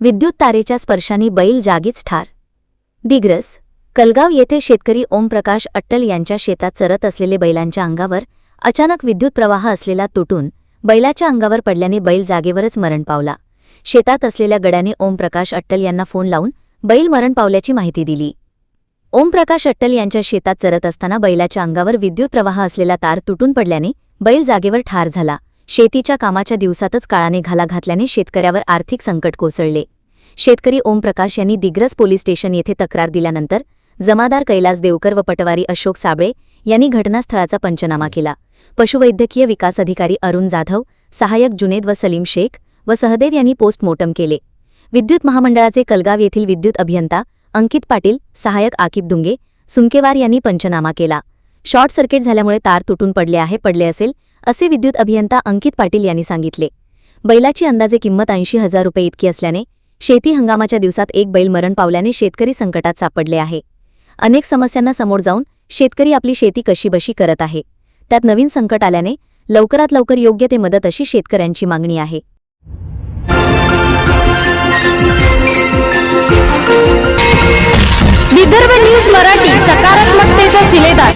विद्युत तारेच्या स्पर्शाने बैल जागीच ठार। दिग्रस, कलगाव येथे शेतकरी ओमप्रकाश अट्टल यांच्या शेतात चरत असलेले बैलांच्या अंगावर अचानक विद्युत प्रवाह असलेला तुटून बैलाच्या अंगावर पडल्याने बैल जागेवरच मरण पावला। शेतात असलेल्या गड्याने ओमप्रकाश अट्टल यांना फोन लावून बैल मरण पावल्याची माहिती दिली। ओमप्रकाश अट्टल यांच्या शेतात चरत असताना बैलाच्या अंगावर विद्युत प्रवाह असलेला तार तुटून पडल्याने बैल जागेवर ठार झाला। शेतीच्या कामाच्या दिवसातच काळाने घाला घातल्याने शेतकऱ्यावर आर्थिक संकट कोसळले। शेतकरी ओमप्रकाश यांनी दिग्रस पोलीस स्टेशन येथे तक्रार दिल्यानंतर जमादार कैलास देवकर व पटवारी अशोक साबळे यांनी घटनास्थळाचा पंचनामा केला। पशुवैद्यकीय विकास अधिकारी अरुण जाधव, सहाय्यक जुनेद व सलीम शेख व सहदेव यांनी पोस्टमॉर्टम केले। विद्युत महामंडळाचे कलगाव येथील विद्युत अभियंता अंकित पाटील, सहाय्यक आकिब दुंगे, सुंकेवार यांनी पंचनामा केला। शॉर्ट सर्किट झाल्यामुळे तार तुटून पडले असेल असे विद्युत अभियंता अंकित पाटील यांनी सांगितले। बैलाची अंदाजे किंमत 80,000 रुपये इतकी असल्याने शेती हंगामाच्या दिवसात एक बैल मरण पावल्याने शेतकरी संकटात सापडले आहे। अनेक समस्यांना समोर जाऊन शेतकरी आपली शेती कशीबशी करत आहे। त्यात नवीन संकट आल्याने लवकरात लवकर योग्य ते मदत अशी शेतकऱ्यांची मागणी आहे। विदर्भ न्यूज मराठी, सकारात्मकतेचा शिलेदार।